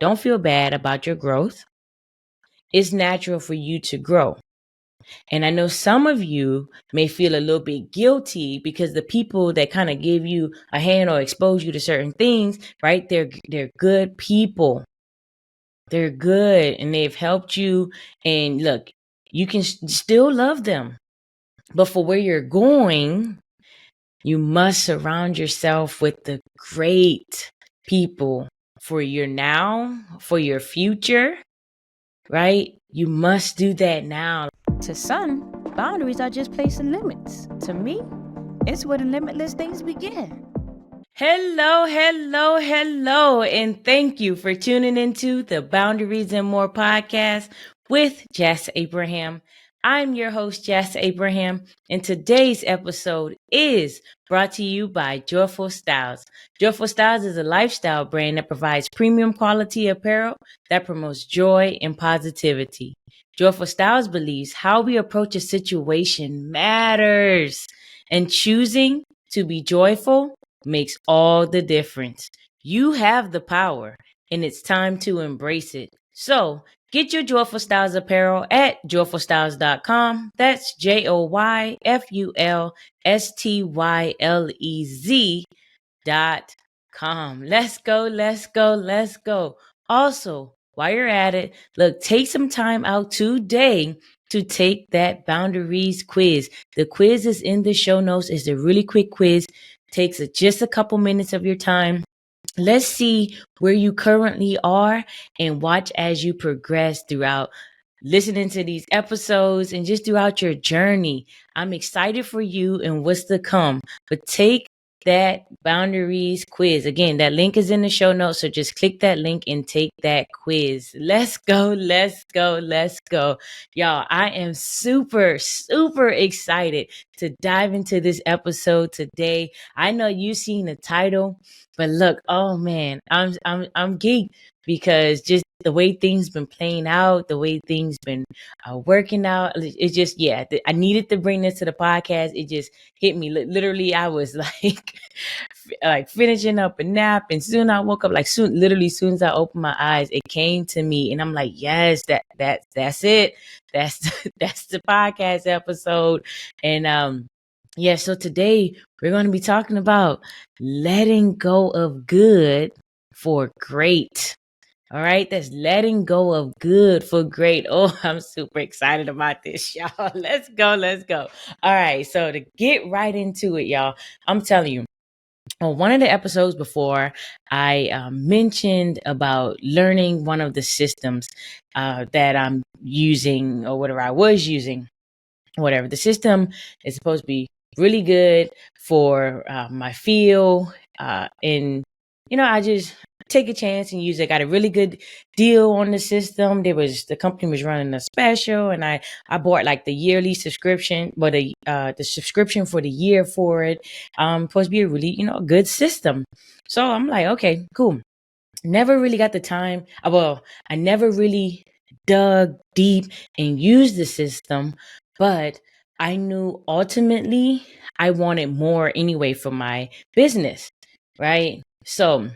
don't feel bad about your growth. It's natural for you to grow. And I know some of you may feel a little bit guilty because the people that kind of give you a hand or expose you to certain things, right? They're good people. They're good and they've helped you. And look, you can still love them. But for where you're going, you must surround yourself with the great people for your now, for your future, right? You must do that now. To some, boundaries are just placing limits. To me, it's where the limitless things begin. Hello, hello, hello, and thank you for tuning into the Boundaries and More podcast with Jess Abraham. I'm your host, Jess Abraham, and today's episode is brought to you by Joyful Styles. Joyful Styles is a lifestyle brand that provides premium quality apparel that promotes joy and positivity. Joyful Styles believes how we approach a situation matters, and choosing to be joyful makes all the difference. You have the power, and it's time to embrace it. So, get your Joyful Styles apparel at joyfulstyles.com. That's JoyfulStylez.com. Let's go, let's go, let's go. Also, while you're at it, look, take some time out today to take that boundaries quiz. The quiz is in the show notes. It's a really quick quiz. Takes just a couple minutes of your time. Let's see where you currently are and watch as you progress throughout listening to these episodes and just throughout your journey. I'm excited for you and what's to come, but take that boundaries quiz. Again, that link is in the show notes, so just click that link and take that quiz. Let's go, let's go, let's go. Y'all, I am super, super excited to dive into this episode today. I know you've seen the title, but look, oh man, I'm geeked because just the way things been playing out, the way things been working out, it's just, yeah, I needed to bring this to the podcast. It just hit me. Literally, I was like finishing up a nap, and soon I woke up, literally soon as I opened my eyes, it came to me, and I'm like, yes, that's it. That's the podcast episode. And yeah, so today we're going to be talking about letting go of good for great. All right, that's letting go of good for great. Oh, I'm super excited about this, y'all. Let's go, let's go. All right, so to get right into it, y'all, I'm telling you, on one of the episodes before, I mentioned about learning one of the systems that I'm using, or whatever I was using. Whatever the system is supposed to be really good for my field, and I just take a chance and use it. Got a really good deal on the system. The company was running a special, and I bought like the yearly subscription, but the subscription for the year for it. Supposed to be a really good system. So I'm like, okay, cool. Never really got the time. I never really dug deep and used the system, but I knew ultimately I wanted more anyway for my business, right? So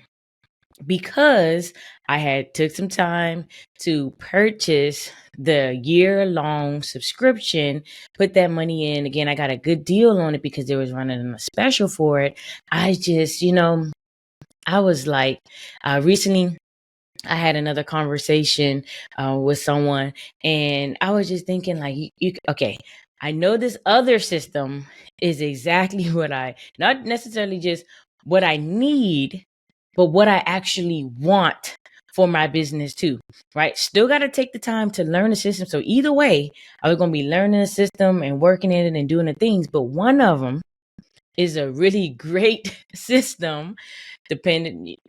because I had took some time to purchase the year-long subscription, put that money in, again, I got a good deal on it because they was running a special for it. I just, I was like, recently I had another conversation with someone, and I was just thinking, like, okay, I know this other system is exactly not necessarily just what I need, but what I actually want for my business too, right? Still got to take the time to learn the system. So either way, I was going to be learning the system and working in it and doing the things, but one of them is a really great system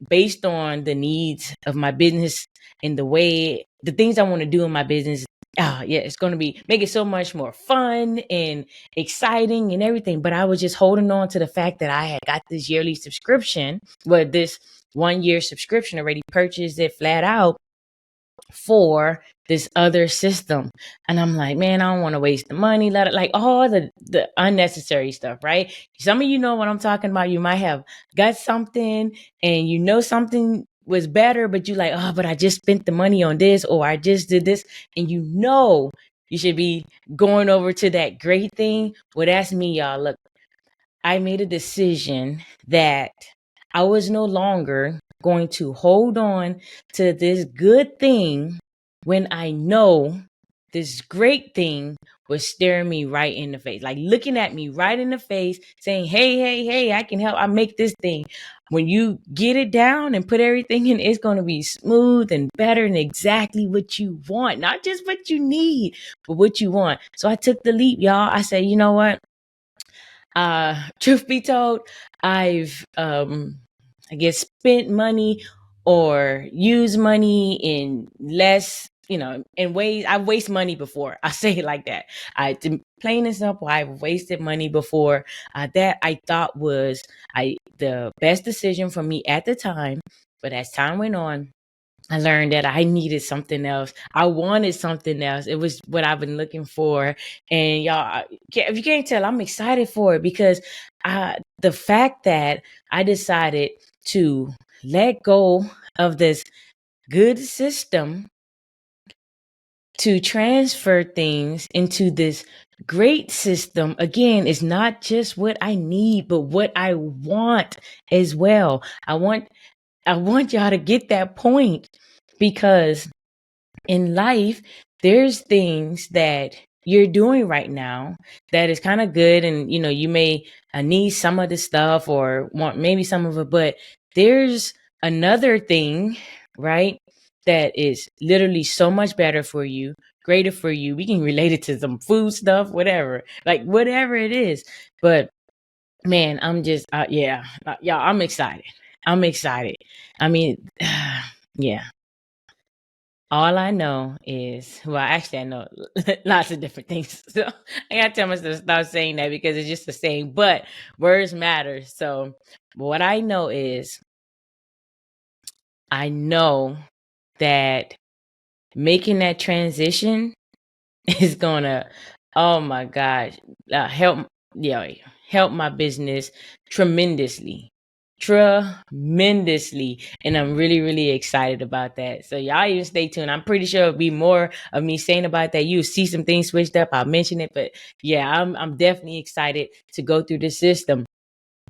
based on the needs of my business and the things I want to do in my business. Yeah, it's going to make it so much more fun and exciting and everything. But I was just holding on to the fact that I had got this yearly subscription, this 1 year subscription, already purchased it flat out for this other system. And I'm like, man, I don't want to waste the money. Like all the unnecessary stuff, right? Some of you know what I'm talking about. You might have got something and something was better, but you like, oh, but I just spent the money on this, or I just did this, and you should be going over to that great thing. Well, that's me, y'all. Look, I made a decision that I was no longer going to hold on to this good thing when I know this great thing was staring me right in the face, like looking at me right in the face, saying, hey, hey, hey, I can help. I make this thing. When you get it down and put everything in, it's going to be smooth and better and exactly what you want, not just what you need, but what you want. So I took the leap, y'all. I said, you know what? Truth be told, I've I guess spent money or used money in less, in ways I've wasted money before. I say it like that. Plain and simple, I've wasted money before. That I thought was the best decision for me at the time, but as time went on, I learned that I needed something else. I wanted something else. It was what I've been looking for. And y'all, if you can't tell, I'm excited for it because the fact that I decided to let go of this good system to transfer things into this great system, again, is not just what I need, but what I want as well. I want y'all to get that point, because in life, there's things that you're doing right now that is kind of good. And, you may need some of the stuff or want maybe some of it, but there's another thing, right? That is literally so much better for you, greater for you. We can relate it to some food stuff, whatever, like whatever it is. But man, I'm just, y'all, I'm excited. I'm excited. I mean, yeah. All I know is, well, actually, I know lots of different things. So I gotta tell myself to stop saying that because it's just the same. But words matter. So what I know is, I know that making that transition is gonna, oh my gosh, help my business tremendously. Tremendously. And I'm really, really excited about that. So y'all even stay tuned. I'm pretty sure it'll be more of me saying about that. You'll see some things switched up. I'll mention it. But yeah, I'm definitely excited to go through the system.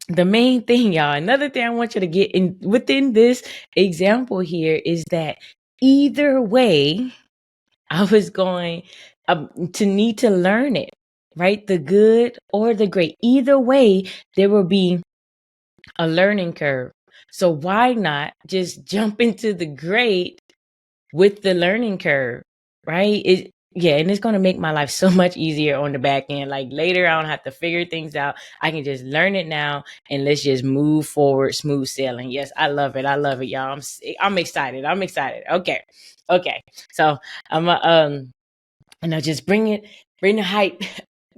The main thing, y'all, another thing I want you to get in within this example here is that either way, I was going to need to learn it, right? The good or the great. Either way, there will be a learning curve. So why not just jump into the great with the learning curve, right? And it's going to make my life so much easier on the back end. Like later, I don't have to figure things out. I can just learn it now and let's just move forward, smooth sailing. Yes, I love it. I love it, y'all. I'm excited. I'm excited. Okay. So I'm just bring the hype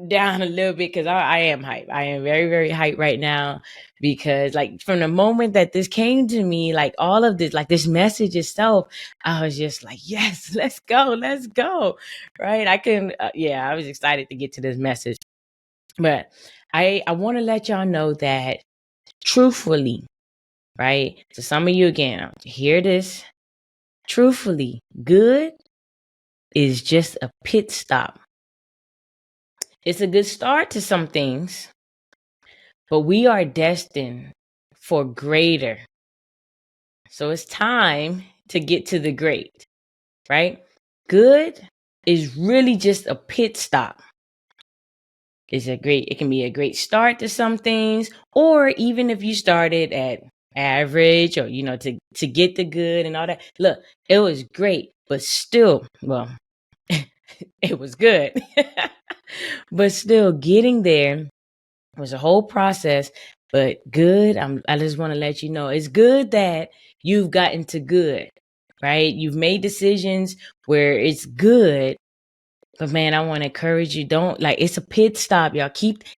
down a little bit, because I am hype. I am very, very hype right now, because like from the moment that this came to me, like all of this, like this message itself, I was just like, yes, let's go. Right. I was excited to get to this message. But I want to let y'all know that truthfully, right? So some of you, again, hear this. Truthfully, good is just a pit stop. It's a good start to some things, but we are destined for greater. So it's time to get to the great, right? Good is really just a pit stop. It can be a great start to some things, or even if you started at average, or, to get the good and all that. Look, it was great, but still, well, it was good. But still, getting there was a whole process. But good, I just want to let you know, it's good that you've gotten to good, right? You've made decisions where it's good. But man, I want to encourage you, it's a pit stop, y'all.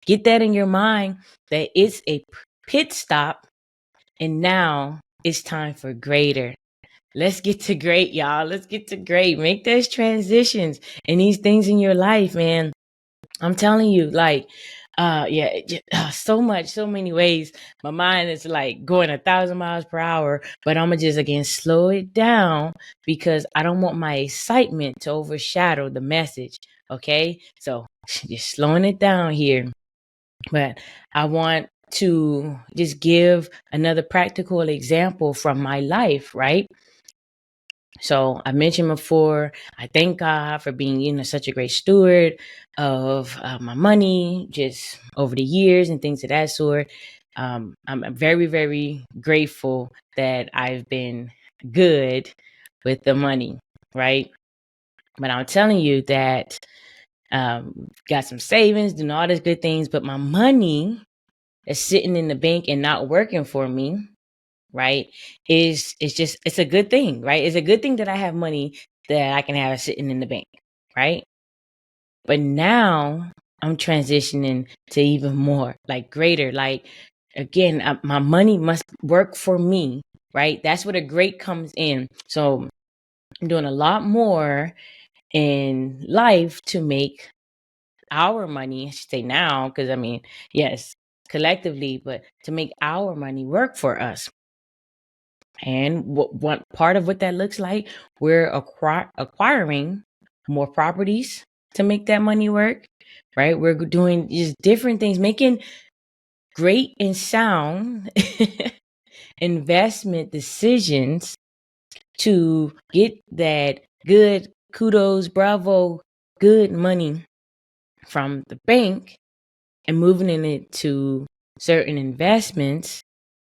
Get that in your mind, that it's a pit stop, and now it's time for greater. Let's get to great, y'all. Let's get to great. Make those transitions and these things in your life, man. I'm telling you, like, So much, so many ways. My mind is like going 1,000 miles per hour, but I'm gonna just again slow it down because I don't want my excitement to overshadow the message. Okay, so just slowing it down here. But I want to just give another practical example from my life, right? So I mentioned before, I thank God for being, such a great steward of my money, just over the years and things of that sort. I'm very, very grateful that I've been good with the money, right? But I'm telling you that got some savings, doing all these good things, but my money is sitting in the bank and not working for me, right? It's a good thing, right? It's a good thing that I have money that I can have sitting in the bank, right? But now I'm transitioning to even more, like greater, like again, my money must work for me, right? That's where the great comes in. So I'm doing a lot more in life to make our money, I should say now, because I mean, yes, collectively, but to make our money work for us. And what part of what that looks like, we're acquiring more properties to make that money work, right? We're doing just different things, making great and sound investment decisions to get that good kudos, bravo, good money from the bank and moving it to certain investments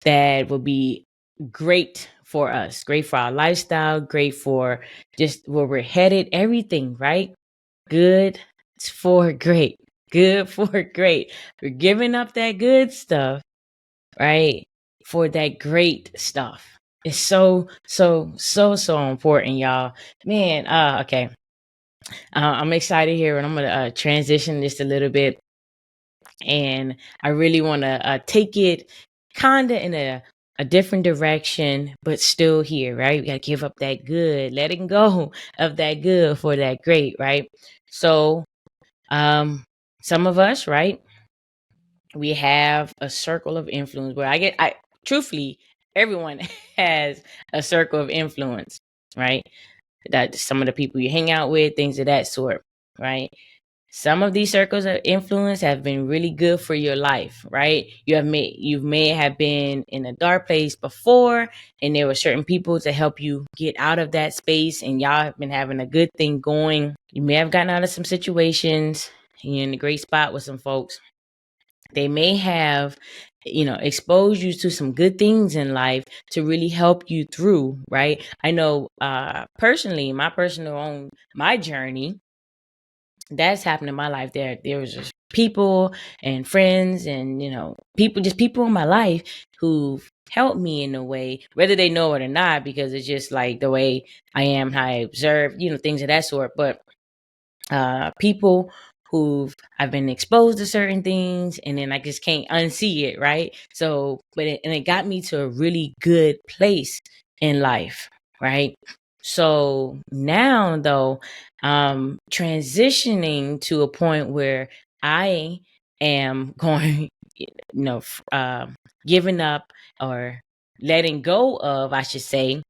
that will be great for us, great for our lifestyle, great for just where we're headed, everything, right? Good for great, good for great. We're giving up that good stuff, right? For that great stuff. It's so, so, so, so important, y'all. Man, okay. I'm excited here and I'm going to transition this a little bit. And I really want to take it kind of in a different direction, but still here, right? We got to give up that good, letting go of that good for that great, right? So, some of us, right? We have a circle of influence where I truthfully, everyone has a circle of influence, right? That some of the people you hang out with, things of that sort, right? Some of these circles of influence have been really good for your life, right? You may have been in a dark place before, and there were certain people to help you get out of that space, and y'all have been having a good thing going. You may have gotten out of some situations, and you're in a great spot with some folks. They may have, exposed you to some good things in life to really help you through, right? I know personally, my journey that's happened in my life. There was just people and friends and people in my life who've helped me in a way, whether they know it or not, because it's just like the way I am, how I observe, things of that sort. But people who've I've been exposed to certain things and then I just can't unsee it, right? So it got me to a really good place in life, right? So now though, transitioning to a point where I am going, giving up or letting go of, I should say,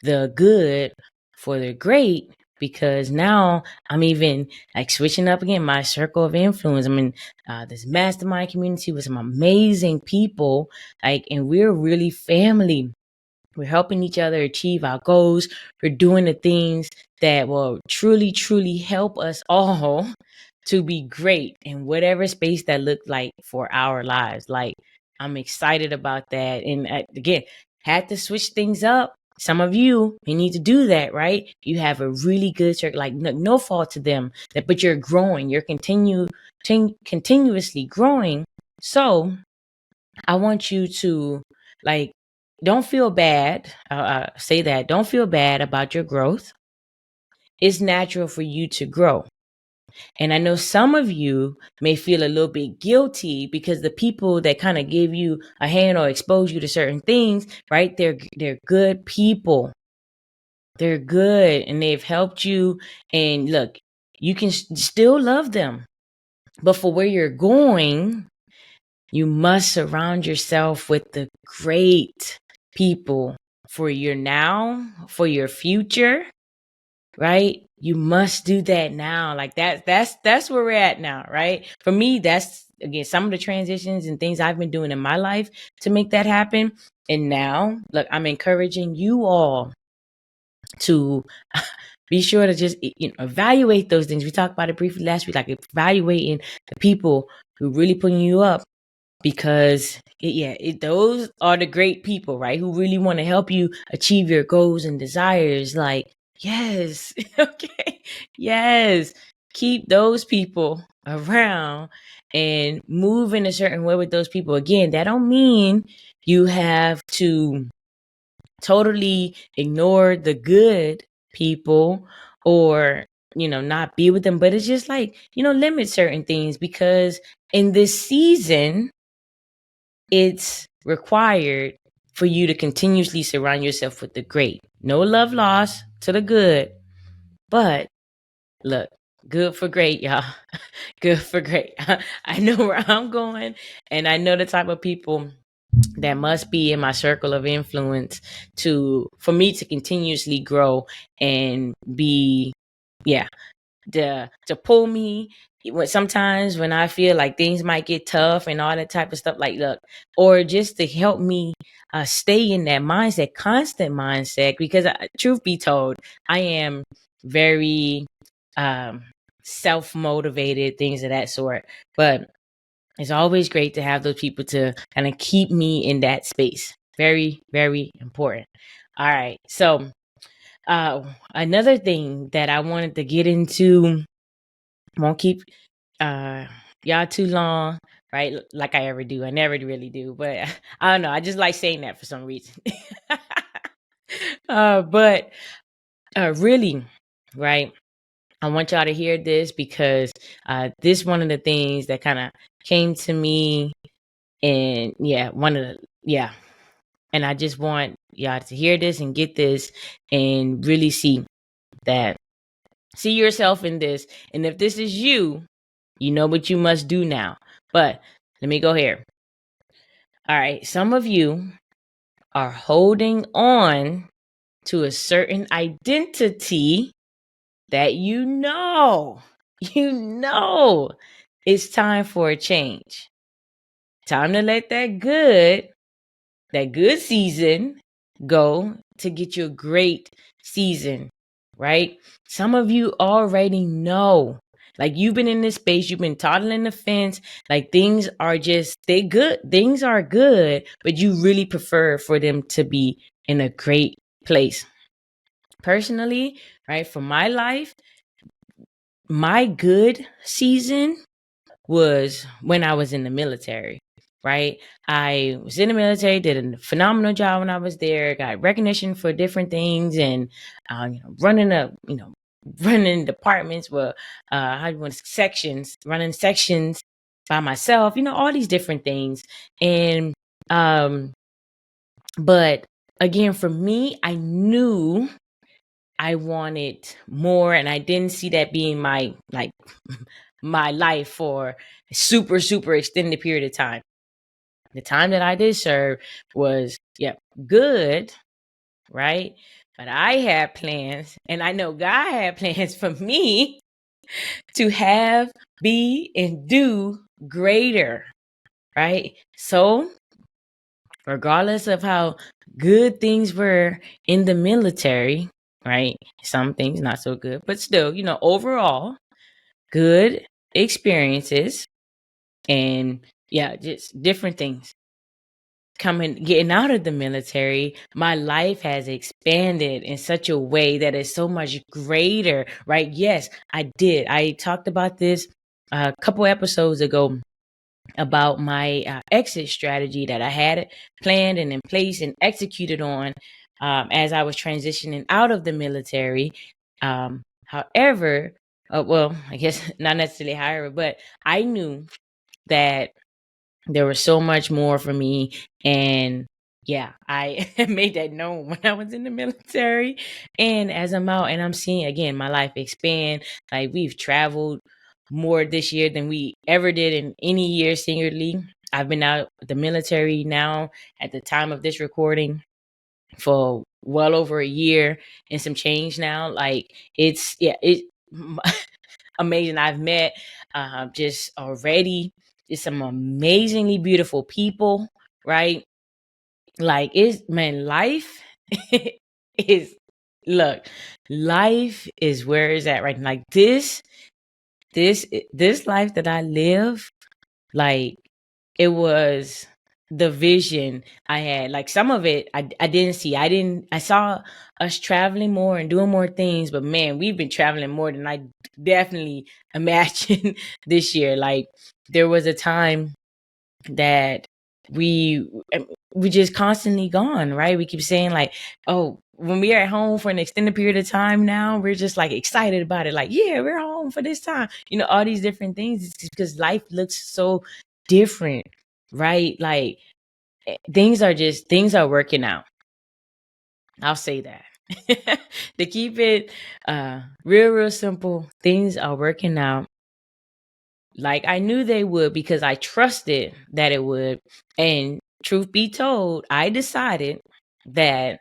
the good for the great, because now I'm even like switching up again my circle of influence. I'm in this mastermind community with some amazing people, like, and we're really family. We're helping each other achieve our goals. We're doing the things that will truly, truly help us all to be great in whatever space that looked like for our lives. Like, I'm excited about that. And again, had to switch things up. Some of you may need to do that, right? You have a really good circle, like no fault to them, but you're growing. You're continuously growing. So I want you to like, don't feel bad. Say that. Don't feel bad about your growth. It's natural for you to grow. And I know some of you may feel a little bit guilty because the people that kind of give you a hand or expose you to certain things, right? They're good people. They're good and they've helped you. And look, you can still love them. But for where you're going, you must surround yourself with the great people for your now, for your future, right? You must do that now. Like that's where we're at now, right? For me, that's again some of the transitions and things I've been doing in my life to make that happen. And now, look, I'm encouraging you all to be sure to just evaluate those things. We talked about it briefly last week, like evaluating the people who really putting you up, because those are the great people, right? Who really want to help you achieve your goals and desires. Like, yes, okay, yes, keep those people around and move in a certain way with those people. Again, that don't mean you have to totally ignore the good people or not be with them, but it's just like limit certain things, because in this season it's required for you to continuously surround yourself with the great. No love lost to the good, but look, good for great, y'all. Good for great. I know where I'm going, and I know the type of people that must be in my circle of influence for me to continuously grow and be, yeah, to pull me sometimes when I feel like things might get tough and all that type of stuff. Like, look, or just to help me stay in that mindset, constant mindset, because truth be told, I am very self-motivated, things of that sort. But it's always great to have those people to kind of keep me in that space. Very, very important. All right. So another thing that I wanted to get into, won't keep y'all too long, right? Like I ever do. I never really do, but I don't know. I just like saying that for some reason. But really, right? I want y'all to hear this, because this one of the things that kind of came to me, and and I just want y'all to hear this and get this and really see yourself in this. And if this is you, you know what you must do now. But let me go here. All right. Some of you are holding on to a certain identity that it's time for a change. Time to let that good season go to get your great season, right? Some of you already know, like you've been in this space, you've been toddling the fence, like things are good, but you really prefer for them to be in a great place. Personally, right, for my life, my good season was when I was in the military, right? I was in the military, did a phenomenal job when I was there, got recognition for different things, and running departments with running sections by myself, all these different things. And but again, for me, I knew I wanted more, and I didn't see that being my life for a super, super extended period of time. The time that I did serve was, good, right? But I had plans, and I know God had plans for me to have, be, and do greater, right? So, regardless of how good things were in the military, right? Some things not so good, but still, overall, good experiences and just different things. Getting out of the military, my life has expanded in such a way that is so much greater, right? Yes, I did. I talked about this a couple episodes ago about my exit strategy that I had planned and in place and executed on as I was transitioning out of the military. However, I guess not necessarily however, but I knew that there was so much more for me. And I made that known when I was in the military. And as I'm out and I'm seeing again my life expand, like we've traveled more this year than we ever did in any year singularly. I've been out of the military now at the time of this recording for well over a year and some change now. Like it's amazing. I've met just already just some amazingly beautiful people, right? Like it's man, life is look, life is where it's at right now. Like this life that I live, like it was the vision I had. Like some of it I didn't see. I saw us traveling more and doing more things, but man, we've been traveling more than I definitely imagined this year. Like there was a time that we we just constantly gone, right? We keep saying like, oh, when we are at home for an extended period of time now, we're just like excited about it. Like, yeah, we're home for this time. You know, all these different things. It's because life looks so different, right? Like things are working out. I'll say that. To keep it real simple, things are working out like I knew they would because I trusted that it would. And truth be told, I decided that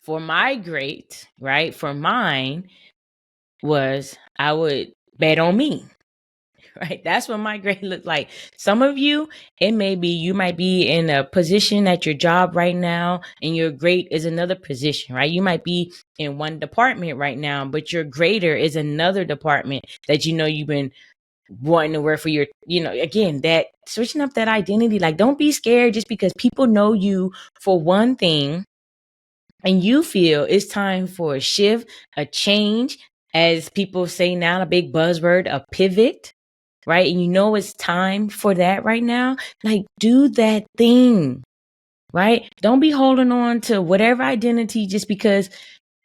for my great, right, for mine was I would bet on me. Right. That's what my grade looked like. Some of you, it may be you might be in a position at your job right now, and your grade is another position, right? You might be in one department right now, but your grader is another department that you know you've been wanting to work for your, again, that switching up that identity. Like, don't be scared just because people know you for one thing and you feel it's time for a shift, a change, as people say now, a big buzzword, a pivot, right? And you know it's time for that right now. Like, do that thing, right? Don't be holding on to whatever identity just because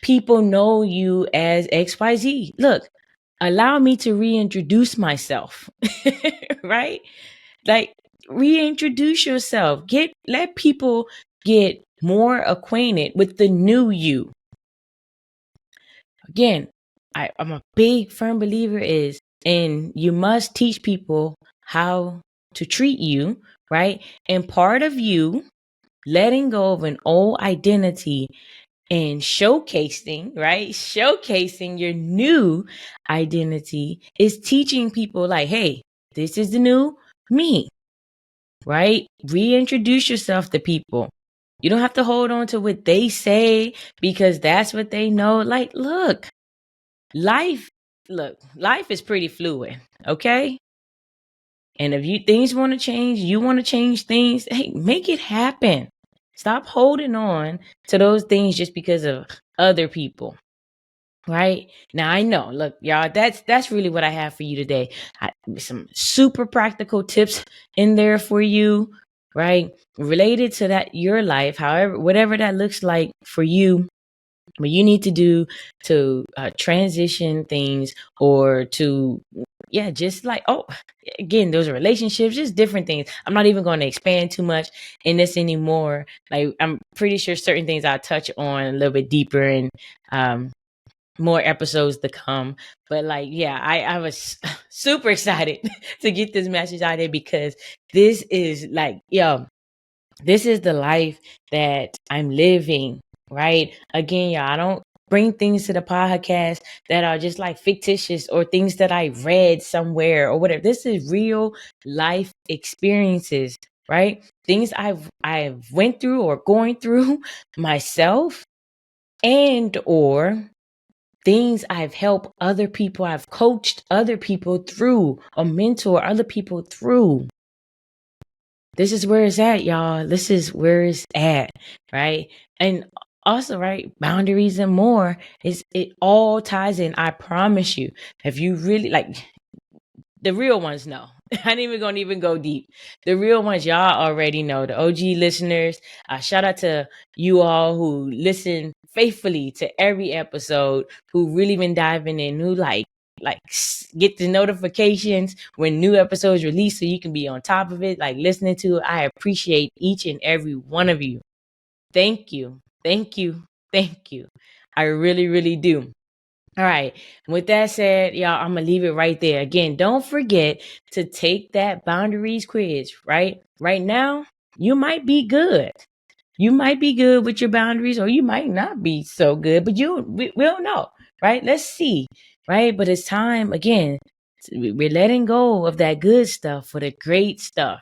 people know you as XYZ. Look, allow me to reintroduce myself, right? Like, reintroduce yourself. Let people get more acquainted with the new you. Again, I'm a big firm believer and you must teach people how to treat you, right? And part of you letting go of an old identity and showcasing, right? Showcasing your new identity is teaching people like, hey, this is the new me, right? Reintroduce yourself to people. You don't have to hold on to what they say because that's what they know. Like, life life is pretty fluid, okay? And if things want to change, you want to change things, hey, make it happen. Stop holding on to those things just because of other people. Right now, I know. Look, y'all, that's really what I have for you today. Some super practical tips in there for you, right? Related to that, your life, however, whatever that looks like for you, what you need to do to transition things or to, yeah, just like, oh, again, those are relationships, just different things. I'm not even going to expand too much in this anymore. Like, I'm pretty sure certain things I'll touch on a little bit deeper and more episodes to come. But like, yeah, I was super excited to get this message out there because this is like, yo, this is the life that I'm living, right? Again, y'all, I don't bring things to the podcast that are just like fictitious or things that I read somewhere or whatever. This is real life experiences, right? Things I've went through or going through myself, and or things I've helped other people, I've coached other people through, or mentor other people through. This is where it's at, y'all. This is where it's at, right? And also, right, boundaries and more, it all ties in. I promise you. If you really like, the real ones know. I ain't even gonna even go deep. The real ones, y'all already know. The OG listeners, shout out to you all who listen faithfully to every episode, who really been diving in, who get the notifications when new episodes release so you can be on top of it, like listening to it. I appreciate each and every one of you. Thank you. Thank you. Thank you. I really, really do. All right. With that said, y'all, I'm going to leave it right there. Again, don't forget to take that boundaries quiz, right? Right now, you might be good. You might be good with your boundaries, or you might not be so good, but we don't know, right? Let's see, right? But it's time, again, we're letting go of that good stuff for the great stuff,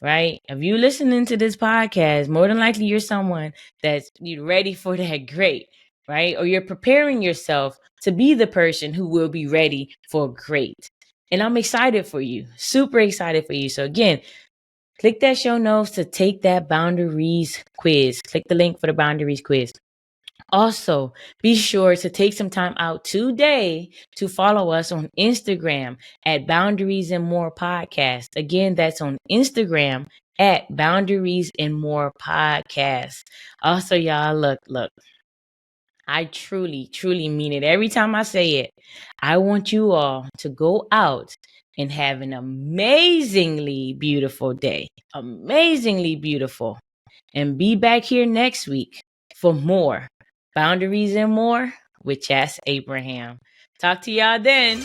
right? If you listening to this podcast, more than likely you're someone that's ready for that great, right? Or you're preparing yourself to be the person who will be ready for great. And I'm excited for you, super excited for you. So again, click that show notes to take that boundaries quiz. Click the link for the boundaries quiz. Also, be sure to take some time out today to follow us on Instagram at Boundaries and More Podcast. Again, that's on Instagram at Boundaries and More Podcast. Also, y'all, look, I truly, truly mean it. Every time I say it, I want you all to go out and have an amazingly beautiful day. Amazingly beautiful. And be back here next week for more Boundaries and More with Chas Abraham. Talk to y'all then.